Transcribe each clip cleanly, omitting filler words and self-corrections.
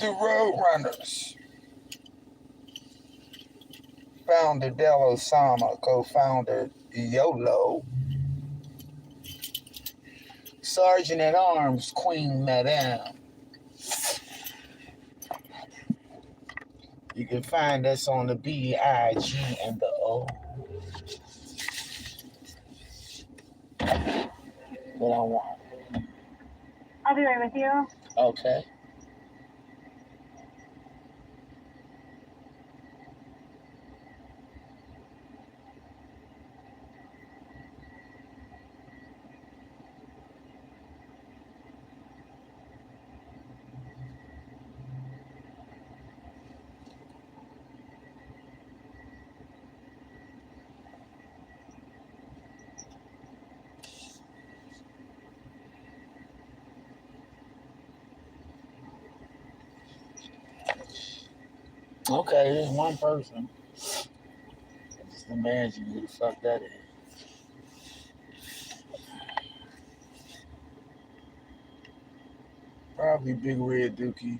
The Roadrunners. Founder Del Osama, co-founder Yolo, Sergeant at Arms Queen Madame. You can find us on the B-I-G and the O. What I want. I'll be right with you. Okay. Okay, there's one person. Just imagine who the fuck that is. Probably Big Red Dookie.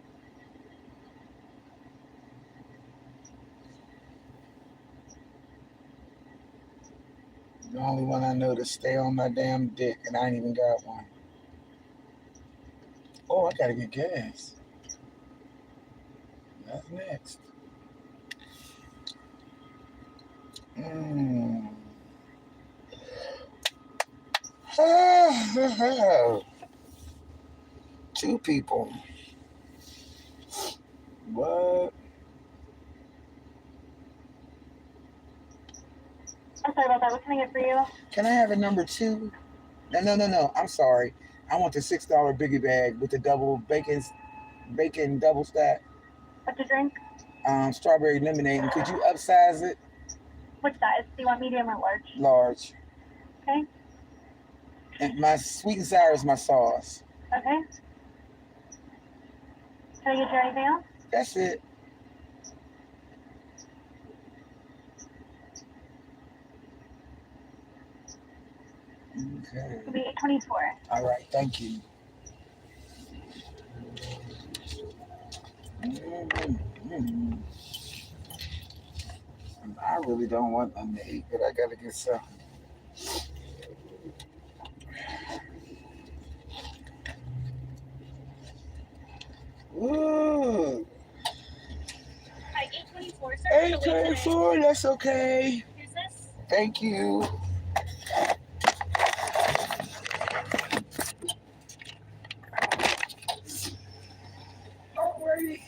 The only one I know to stay on my damn dick, and I ain't even got one. Oh, I gotta get gas. That's next. Mm. Two people. What? I'm sorry about that. What can I get for you? Can I have a number 2? No. I'm sorry. I want the $6 biggie bag with the double bacon double stack. What's your drink? Strawberry lemonade. And could you upsize it? What size? Do you want medium or large? Large. Okay. And my sweet and sour is my sauce. Okay. Can I get you anything else? That's it. Okay. It'll be $8.24. All right. Thank you. Mm-hmm. I really don't want them to eat, but I gotta get some. Ooh. Hi, 824, sir. 824, that's okay. Who's this? Thank you. Alrighty.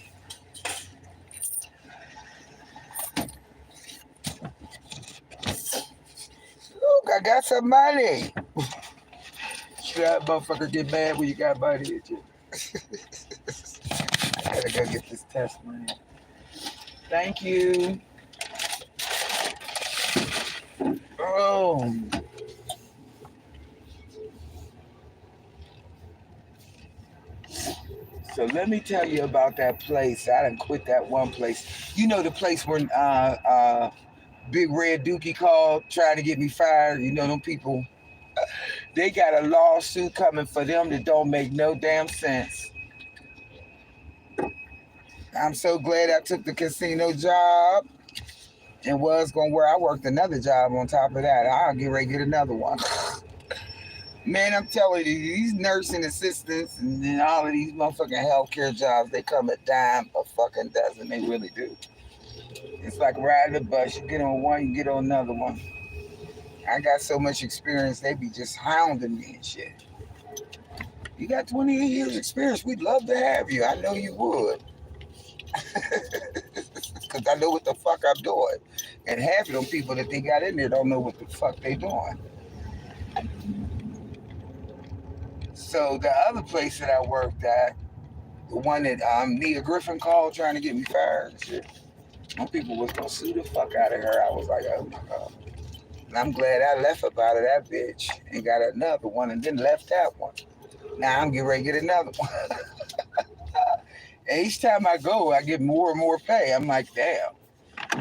Look, I got some money. Should that motherfucker get mad when you got money at you? I gotta go get this test money. Thank you. Oh. So let me tell you about that place. I done quit that one place. You know the place where Big Red Dookie called trying to get me fired? You know them people? They got a lawsuit coming for them that don't make no damn sense. I'm so glad I took the casino job and was going where I worked another job on top of that. I'll get ready to get another one. Man, I'm telling you, these nursing assistants and then all of these motherfucking healthcare jobs, they come a dime a fucking dozen. They really do. It's like riding a bus. You get on one, you get on another one. I got so much experience, they be just hounding me and shit. You got 28 years experience. We'd love to have you. I know you would. Because I know what the fuck I'm doing. And half of them people that they got in there don't know what the fuck they doing. So the other place that I worked at, the one that Nia Griffin called trying to get me fired and shit, some people was going to sue the fuck out of her. I was like, oh my God. And I'm glad I left up out of that bitch and got another one and then left that one. Now I'm getting ready to get another one. And each time I go, I get more and more pay. I'm like, damn.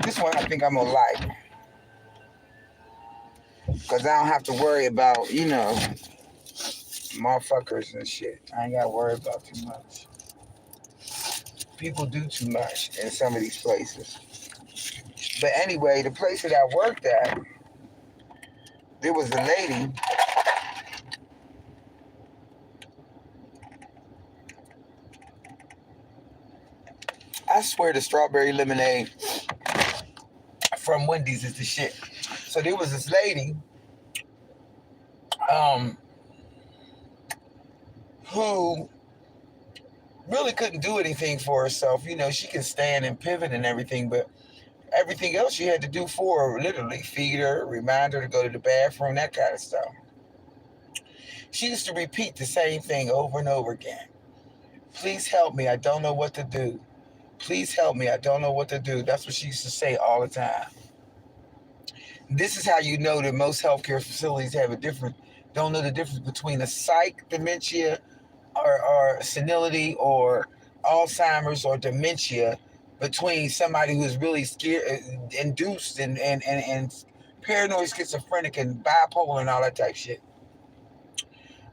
This one I think I'm going to like. Because I don't have to worry about, you know, motherfuckers and shit. I ain't got to worry about too much. People do too much in some of these places. But anyway, the place that I worked at, there was a lady. I swear the strawberry lemonade from Wendy's is the shit. So there was this lady um, who really couldn't do anything for herself. You know, she can stand and pivot and everything, but everything else you had to do for her, literally feed her, remind her to go to the bathroom, that kind of stuff. She used to repeat the same thing over and over again. Please help me, I don't know what to do. Please help me, I don't know what to do. That's what she used to say all the time. This is how you know that most healthcare facilities have don't know the difference between a psych dementia or senility or Alzheimer's or dementia between somebody who's really scared, induced and paranoid schizophrenic and bipolar and all that type shit.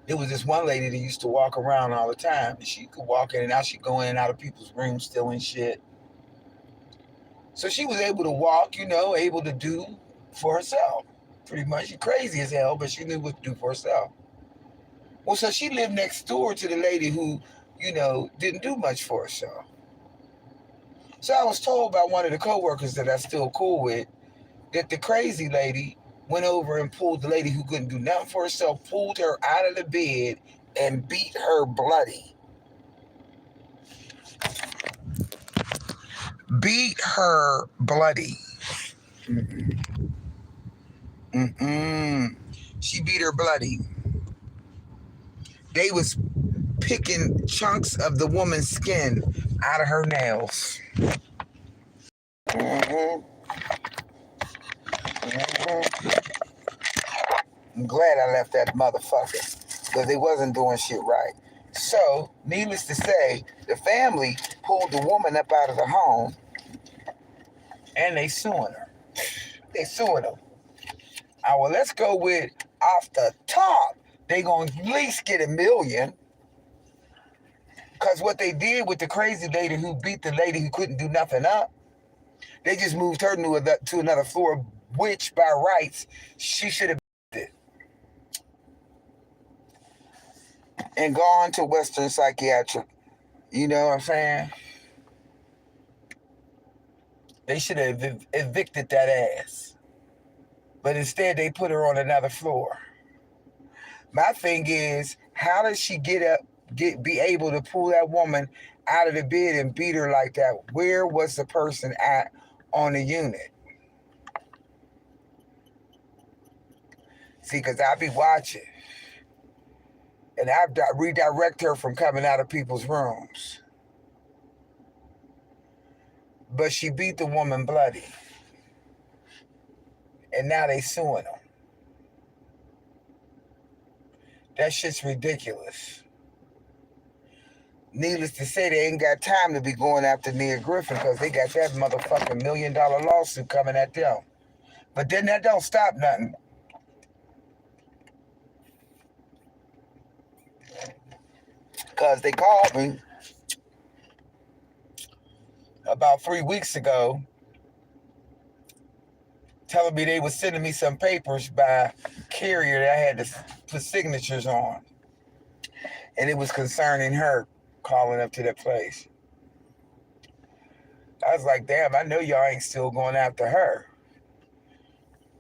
There was this one lady that used to walk around all the time, and she could walk in and out. She'd go in and out of people's rooms stealing shit. So she was able to walk, able to do for herself. Pretty much. She crazy as hell, but she knew what to do for herself. Well, so she lived next door to the lady who, didn't do much for herself. So I was told by one of the coworkers that I'm still cool with that the crazy lady went over and pulled the lady who couldn't do nothing for herself, pulled her out of the bed and beat her bloody. Beat her bloody. She beat her bloody. They was picking chunks of the woman's skin out of her nails. I'm glad I left that motherfucker because they wasn't doing shit right. So, needless to say, the family pulled the woman up out of the home and they suing her. They suing her. Well, let's go with off the top. They gonna at least get $1 million. Because what they did with the crazy lady who beat the lady who couldn't do nothing up, they just moved her to another floor, which by rights, she should have did. And gone to Western Psychiatric. You know what I'm saying? They should have evicted that ass. But instead, they put her on another floor. My thing is, how does she be able to pull that woman out of the bed and beat her like that? Where was the person at on the unit? See, because I be watching. And I redirect her from coming out of people's rooms. But she beat the woman bloody. And now they suing them. That shit's ridiculous. Needless to say, they ain't got time to be going after Nia Griffin because they got that motherfucking $1 million lawsuit coming at them. But then that don't stop nothing. Because they called me about 3 weeks ago telling me they were sending me some papers by carrier that I had to put signatures on. And it was concerning her calling up to that place. I was like, damn, I know y'all ain't still going after her.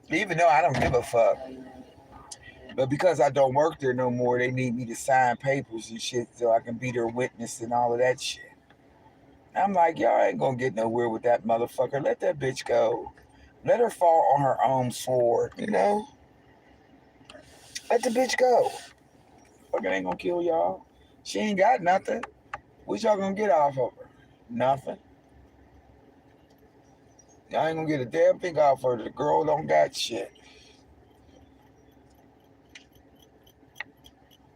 Even though I don't give a fuck. But because I don't work there no more, they need me to sign papers and shit so I can be their witness and all of that shit. I'm like, y'all ain't gonna get nowhere with that motherfucker. Let that bitch go. Let her fall on her own sword, Let the bitch go. Fucking ain't gonna kill y'all. She ain't got nothing. What y'all gonna get off of her? Nothing. Y'all ain't gonna get a damn thing off of her. The girl don't got shit.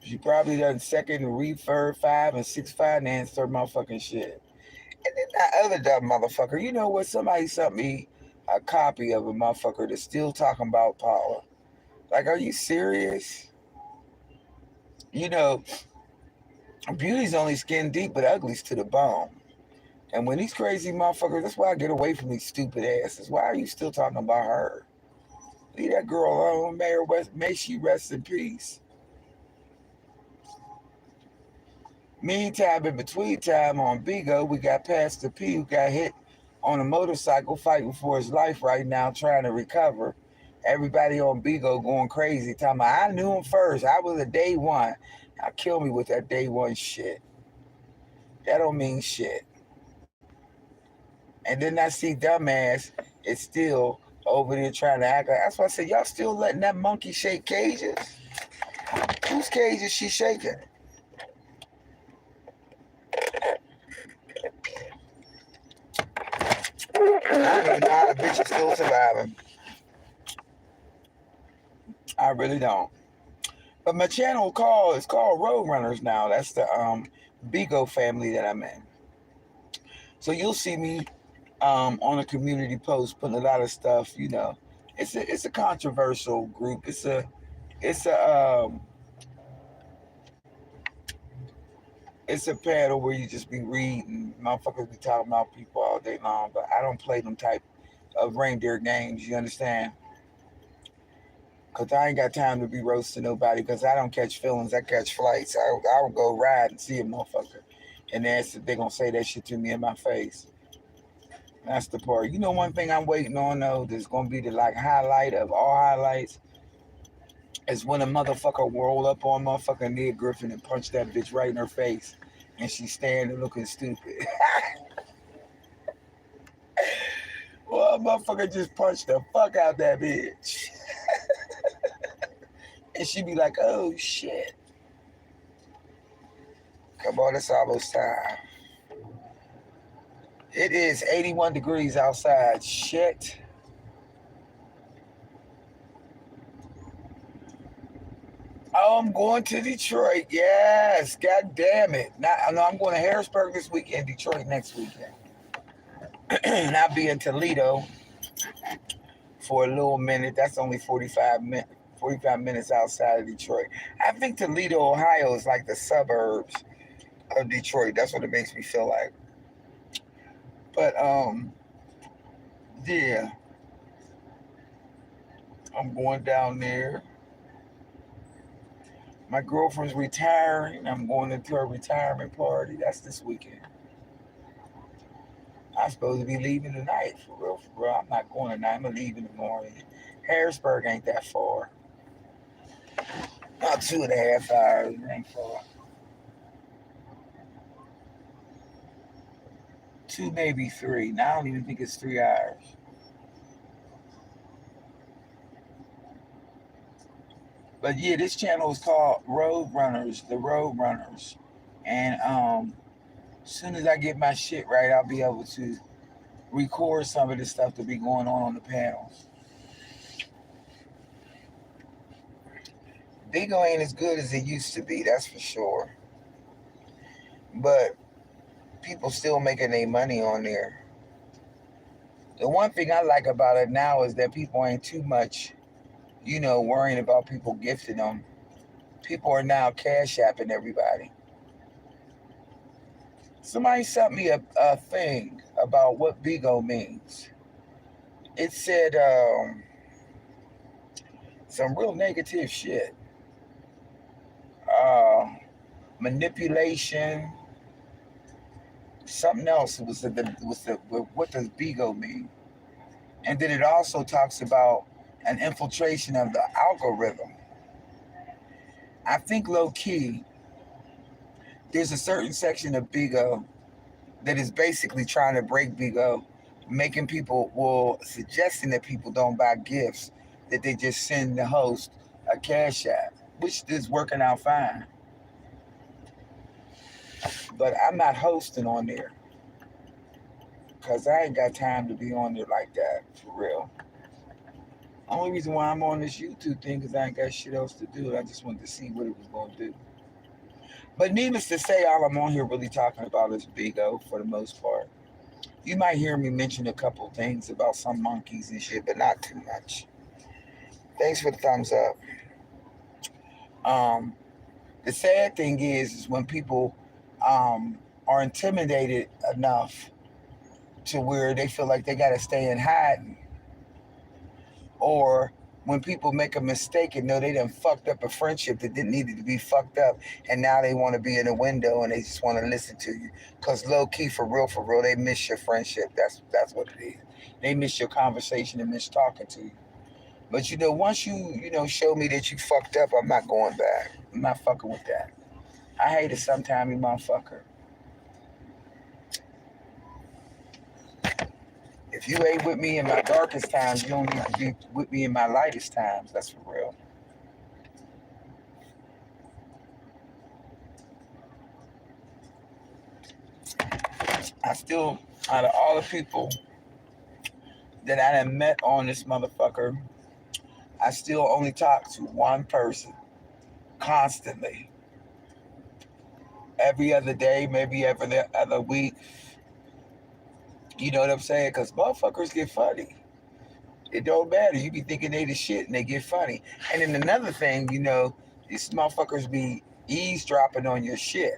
She probably done second, refurb 5 and 6 financed her motherfucking shit. And then that other dumb motherfucker, you know what? Somebody sent me a copy of a motherfucker that's still talking about Paula. Like, are you serious? Beauty's only skin deep, but ugly's to the bone. And when these crazy motherfuckers, that's why I get away from these stupid asses. Why are you still talking about her? Leave that girl alone. May she rest in peace. Meantime, in between time on Bigo, we got Pastor P who got hit on a motorcycle fighting for his life right now, trying to recover. Everybody on Bigo going crazy, talking about, I knew him first. I was a day one. Now kill me with that day one shit. That don't mean shit. And then I see dumbass is still over there trying to act like, that's why I said, y'all still letting that monkey shake cages? Whose cage is she shaking? I don't even know how the bitch is still surviving. I really don't. But my channel is called Roadrunners now. That's the Bigo family that I'm in. So you'll see me on a community post putting a lot of stuff. You know, it's a controversial group. It's a panel where you just be reading. Motherfuckers be talking about people all day long. But I don't play them type of reindeer games. You understand? Because I ain't got time to be roasting nobody because I don't catch feelings. I catch flights. I would go ride and see a motherfucker. And they're going to say that shit to me in my face. That's the part. You know one thing I'm waiting on, though, that's going to be the like highlight of all highlights is when a motherfucker roll up on motherfucker Nia Griffin and punch that bitch right in her face. And she's standing looking stupid. Well, a motherfucker just punched the fuck out that bitch. And she be like, oh shit. Come on, it's almost time. It is 81 degrees outside. Shit. Oh, I'm going to Detroit. Yes. God damn it. I'm going to Harrisburg this weekend, Detroit next weekend. And I'll be in Toledo for a little minute. That's only 45 minutes outside of Detroit. I think Toledo, Ohio is like the suburbs of Detroit. That's what it makes me feel like. But yeah. I'm going down there. My girlfriend's retiring. I'm going into her retirement party. That's this weekend. I'm supposed to be leaving tonight, for real, for real. I'm not going tonight. I'm going to leave in the morning. Harrisburg ain't that far. About 2.5 hours. It ain't far. 2, maybe 3. Now, I don't even think it's 3 hours. But yeah, this channel is called Roadrunners, the Roadrunners. And as soon as I get my shit right, I'll be able to record some of the stuff to be going on the panels. Bigo ain't as good as it used to be, that's for sure. But people still making their money on there. The one thing I like about it now is that people ain't too much, worrying about people gifting them. People are now cash apping everybody. Somebody sent me a thing about what Bigo means. It said some real negative shit. Manipulation. Something else was what does Bigo mean? And then it also talks about an infiltration of the algorithm. I think low key, there's a certain section of Bigo that is basically trying to break Bigo, making people, suggesting that people don't buy gifts, that they just send the host a cash app, which is working out fine. But I'm not hosting on there because I ain't got time to be on there like that, for real. Only reason why I'm on this YouTube thing is I ain't got shit else to do. I just wanted to see what it was going to do. But needless to say, all I'm on here really talking about is Bigo for the most part. You might hear me mention a couple things about some monkeys and shit, but not too much. Thanks for the thumbs up. The sad thing is when people are intimidated enough to where they feel like they gotta stay in hiding, or when people make a mistake and know they done fucked up a friendship that didn't need to be fucked up, and now they want to be in a window and they just want to listen to you. Cause low key, for real, they miss your friendship. That's what it is. They miss your conversation and miss talking to you. But once you show me that you fucked up, I'm not going back. I'm not fucking with that. I hate it sometime, you motherfucker. If you ain't with me in my darkest times, you don't need to be with me in my lightest times. That's for real. I still, out of all the people that I done met on this motherfucker, I still only talk to one person constantly. Every other day, maybe every other week. You know what I'm saying? Because motherfuckers get funny. It don't matter. You be thinking they the shit and they get funny. And then another thing, these motherfuckers be eavesdropping on your shit.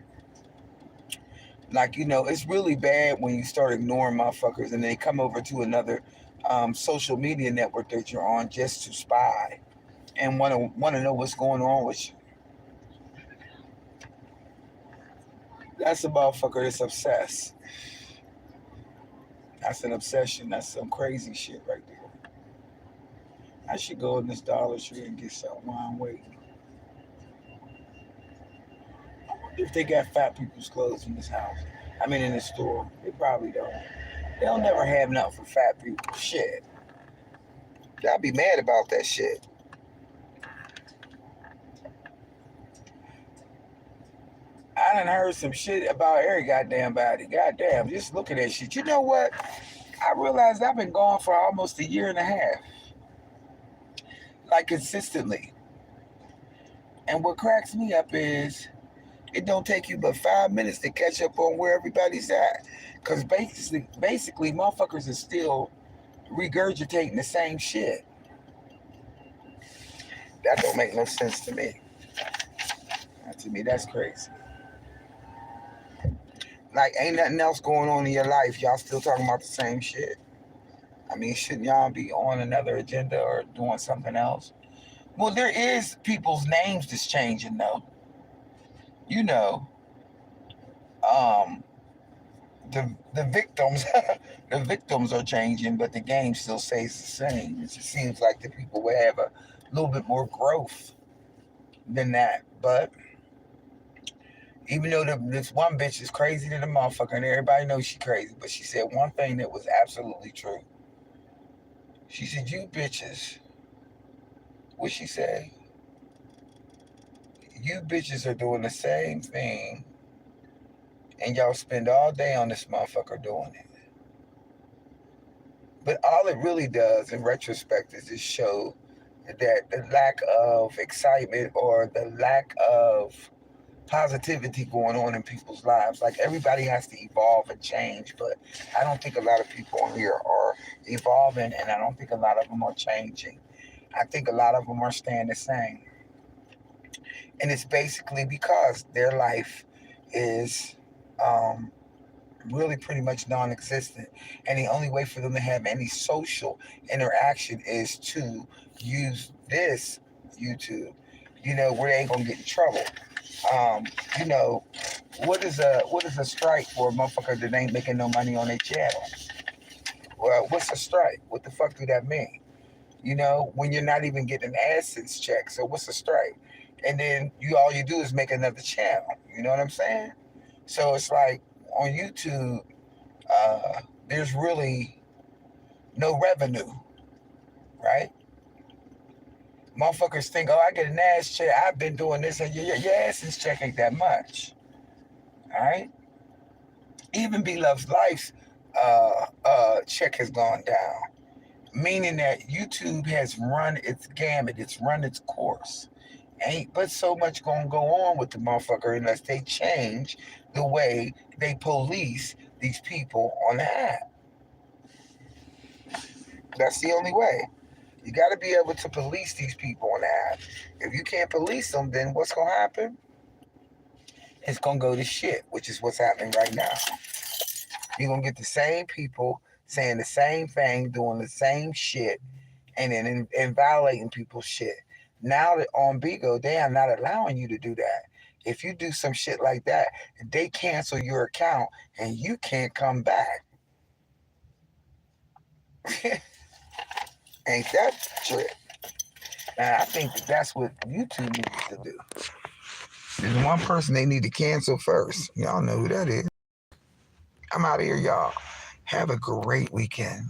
Like, it's really bad when you start ignoring motherfuckers and they come over to another social media network that you're on just to spy and want to know what's going on with you. That's a motherfucker that's obsessed. That's an obsession. That's some crazy shit right there. I should go in this Dollar Tree and get something while I'm waiting. I wonder if they got fat people's clothes in this house. I mean, in this store. They probably don't. They'll never have nothing for fat people. Shit. I'd be mad about that shit. I done heard some shit about every goddamn body. Goddamn, just look at that shit. You know what? I realized I've been gone for almost a year and a half. Like, consistently. And what cracks me up is it don't take you but 5 minutes to catch up on where everybody's at. Because basically, motherfuckers are still regurgitating the same shit. That don't make no sense to me. To me, that's crazy. Like, ain't nothing else going on in your life. Y'all still talking about the same shit. I mean, shouldn't y'all be on another agenda or doing something else? Well, there is people's names that's changing, though. You know, um, the victims, the victims are changing, but the game still stays the same. It just seems like the people will have a little bit more growth than that. But even though this one bitch is crazy to the motherfucker, and everybody knows she crazy, but she said one thing that was absolutely true. She said, "You bitches," what she say? "You bitches are doing the same thing, and y'all spend all day on this motherfucker doing it." But all it really does, in retrospect, is just show that the lack of excitement or the lack of positivity going on in people's lives. Like, everybody has to evolve and change, but I don't think a lot of people on here are evolving, and I don't think a lot of them are changing. I think a lot of them are staying the same. And it's basically because their life is really pretty much non-existent, and the only way for them to have any social interaction is to use this YouTube, where they ain't gonna get in trouble. Um, you know, what is a strike for a motherfucker that ain't making no money on their channel? Well, what's a strike? What the fuck do that mean? When you're not even getting an AdSense check. So what's a strike? And then all you do is make another channel. You know what I'm saying? So it's like on YouTube, there's really no revenue, right? Motherfuckers think, oh, I get an ass check. I've been doing this, and your AdSense check ain't that much. All right? Even Beloved's Life's check has gone down, meaning that YouTube has run its gamut, it's run its course. Ain't but so much gonna go on with the motherfucker unless they change the way they police these people on the app. That's the only way. You got to be able to police these people on the app. If you can't police them, then what's gonna happen? It's gonna go to shit, which is what's happening right now. You're going to get the same people saying the same thing, doing the same shit, and then and violating people's shit. Now that on Bigo, they are not allowing you to do that. If you do some shit like that, they cancel your account and you can't come back. Ain't that trip? And I think that's what YouTube needs to do. There's one person they need to cancel first. Y'all know who that is. I'm out of here, y'all. Have a great weekend.